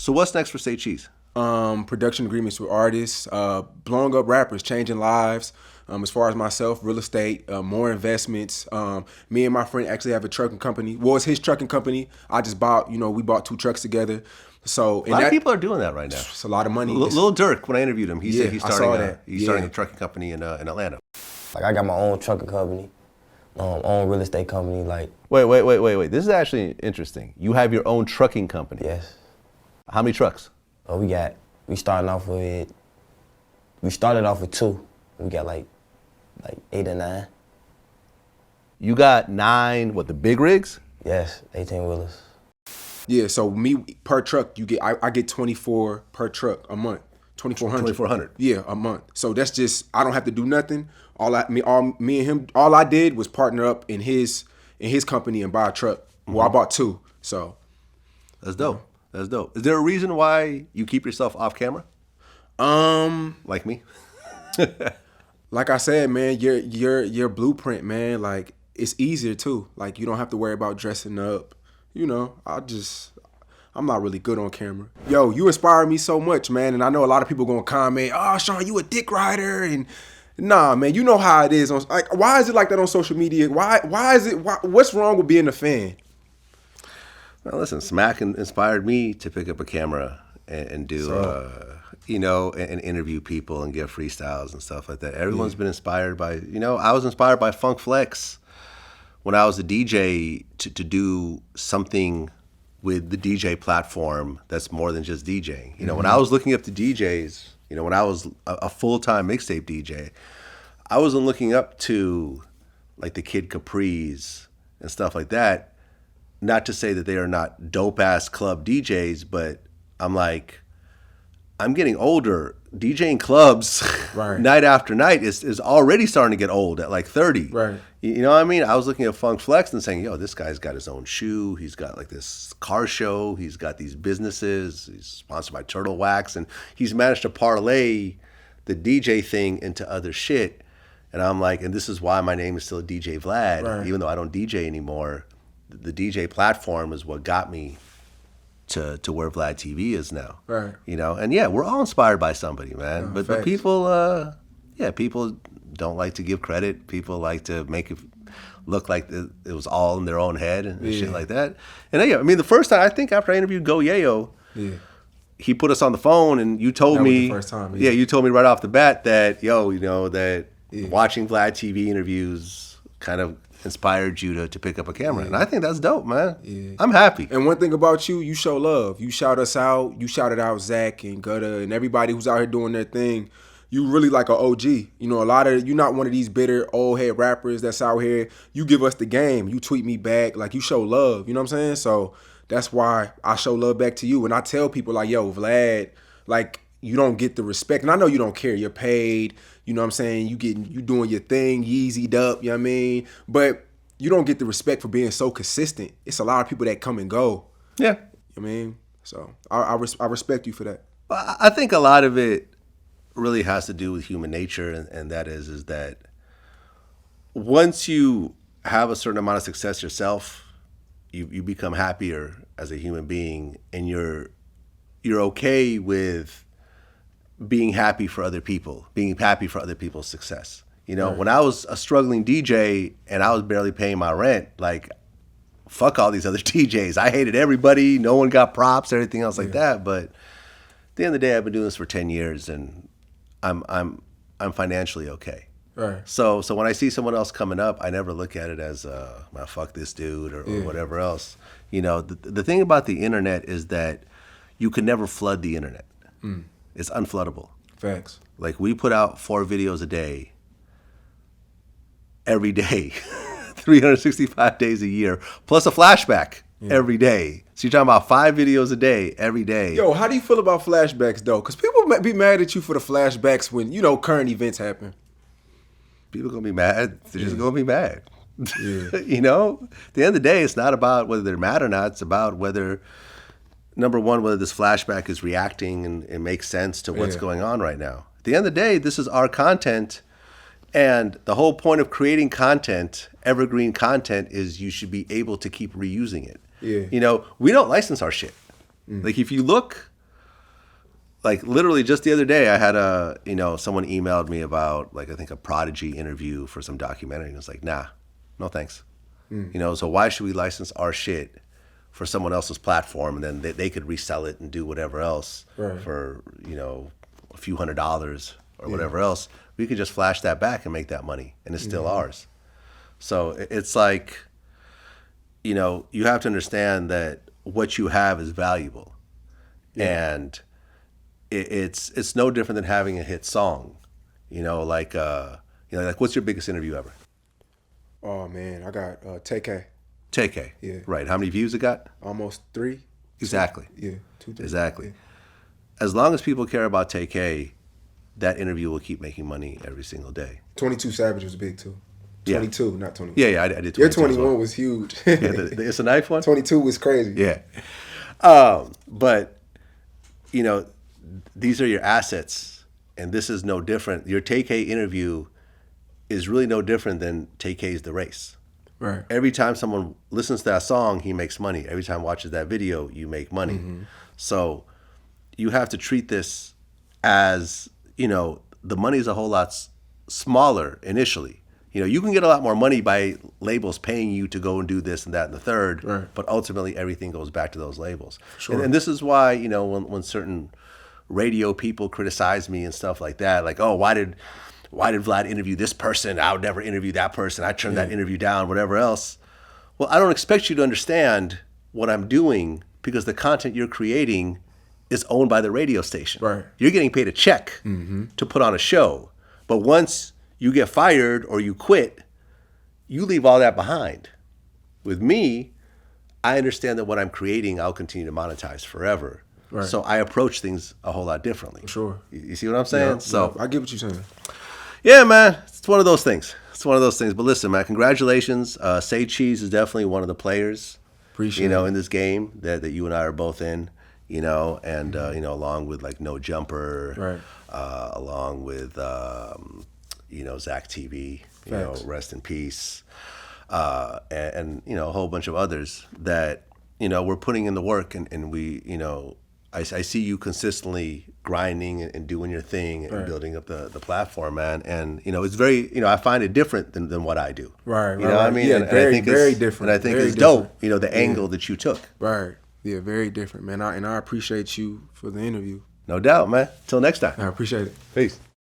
So what's next for Say Cheese? Production agreements with artists, blowing up rappers, changing lives. As far as myself, real estate, more investments. Me and my friend actually have a trucking company. Well, it's his trucking company. I just bought, we bought 2 trucks together. So a lot of people are doing that right now. It's a lot of money. Lil Durk, when I interviewed him, he said he's starting a trucking company in Atlanta. Like I got my own trucking company, own real estate company. Like wait. This is actually interesting. You have your own trucking company. Yes. How many trucks? We started off with 2. We got like 8 or 9. You got 9, the big rigs? Yes, 18-wheelers. Yeah, so me per truck, I get 24 per truck a month. 2,400. Yeah, a month. So that's just, I don't have to do nothing. Me and him, all I did was partner up in his company and buy a truck. Well, I bought 2. So that's dope. That's dope. Is there a reason why you keep yourself off camera? Like me? Like I said, man, your blueprint, man, like it's easier too. Like you don't have to worry about dressing up. I'm not really good on camera. Yo, you inspire me so much, man, and I know a lot of people gonna comment, "Oh, Shawn, you a dick rider," and nah, man, you know how it is. Like, why is it like that on social media? Why is it? What's wrong with being a fan? Well, listen, Smack inspired me to pick up a camera and do, and interview people and give freestyles and stuff like that. Everyone's been inspired by, I was inspired by Funk Flex when I was a DJ to do something with the DJ platform that's more than just DJing. When I was looking up to DJs, when I was a full-time mixtape DJ, I wasn't looking up to like the Kid Capri's and stuff like that. Not to say that they are not dope-ass club DJs, but I'm getting older. DJing clubs night after night is already starting to get old at like 30. Right. You know what I mean? I was looking at Funk Flex and saying, yo, this guy's got his own shoe. He's got like this car show. He's got these businesses. He's sponsored by Turtle Wax. And he's managed to parlay the DJ thing into other shit. And I'm like, and this is why my name is still DJ Vlad, even though I don't DJ anymore. The DJ platform is what got me to where VladTV is now. Right. And yeah, we're all inspired by somebody, man. But people, people don't like to give credit. People like to make it look like it was all in their own head and shit like that. And yeah, I mean, the first time, I think after I interviewed Go Yayo, he put us on the phone and you told me, the first time, you told me right off the bat that, watching VladTV interviews kind of inspired you to pick up a camera. And I think that's dope, man. Yeah. I'm happy. And one thing about you show love. You shout us out. You shouted out Zach and Gutta and everybody who's out here doing their thing. You really like an OG. You're not one of these bitter old head rappers that's out here. You give us the game. You tweet me back. Like, you show love. You know what I'm saying? So that's why I show love back to you. And I tell people like, yo, Vlad, like, you don't get the respect. And I know you don't care. You're paid. You know what I'm saying? You doing your thing, Yeezy'd up, you know what I mean? But you don't get the respect for being so consistent. It's a lot of people that come and go. Yeah. You know what I mean? So I respect you for that. I think a lot of it really has to do with human nature, and that is that once you have a certain amount of success yourself, you become happier as a human being, and you're okay with being happy for other people, being happy for other people's success. When I was a struggling DJ and I was barely paying my rent, like, fuck all these other DJs. I hated everybody. No one got props, everything else like that. But at the end of the day, I've been doing this for 10 years and I'm financially okay. Right. So when I see someone else coming up, I never look at it as, well, fuck this dude or whatever else. The thing about the internet is that you can never flood the internet. It's unfloodable. Facts. Like, we put out 4 videos a day, every day, 365 days a year, plus a flashback every day. So you're talking about 5 videos a day, every day. Yo, how do you feel about flashbacks, though? Because people might be mad at you for the flashbacks when, current events happen. People are going to be mad. They're just going to be mad. Yeah. At the end of the day, it's not about whether they're mad or not. It's about whether, number one, whether this flashback is reacting and makes sense to what's going on right now. At the end of the day, this is our content. And the whole point of creating content, evergreen content, is you should be able to keep reusing it. Yeah. We don't license our shit. Like, if you look like literally just the other day, I had someone emailed me about like I think a Prodigy interview for some documentary, and it's like, nah, no thanks. So why should we license our shit for someone else's platform, and then they could resell it and do whatever else for a few $100s or whatever else? We could just flash that back and make that money, and it's still ours. So it's like, you have to understand that what you have is valuable, and it's no different than having a hit song. Like what's your biggest interview ever? Oh man, I got TK. TK. Yeah. Right. How many views it got? Almost 3. Exactly. 2, 3. Exactly. Yeah. As long as people care about TK, that interview will keep making money every single day. 22 Savage was big too. 22, not 21. Yeah, I did 22. Your 21 was huge. It's a knife one? 22 was crazy. Yeah. But, these are your assets, and this is no different. Your TK interview is really no different than TK's The Race. Right. Every time someone listens to that song, he makes money. Every time watches that video, you make money. So you have to treat this as, the money is a whole lot smaller initially. You can get a lot more money by labels paying you to go and do this and that and the third, but ultimately everything goes back to those labels. Sure. And this is why, when certain radio people criticize me and stuff like that, like, oh, why did Vlad interview this person? I would never interview that person. I turned that interview down, whatever else. Well, I don't expect you to understand what I'm doing because the content you're creating is owned by the radio station. Right. You're getting paid a check to put on a show. But once you get fired or you quit, you leave all that behind. With me, I understand that what I'm creating, I'll continue to monetize forever. Right. So I approach things a whole lot differently. Sure. You see what I'm saying? I get what you're saying. Yeah, man, it's one of those things. But listen, man, congratulations. Say Cheese is definitely one of the players, Appreciate it. in this game that you and I are both in, and along with like No Jumper, along with Zach TV, rest in peace, and a whole bunch of others that we're putting in the work, and we I see you consistently grinding and doing your thing and building up the platform, man. And it's very, I find it different than what I do. Right. You know what I mean? Yeah, and very, I think very different. And I think very it's different. dope, the angle that you took. Right. Yeah, very different, man. I appreciate you for the interview. No doubt, man. Till next time. I appreciate it. Peace.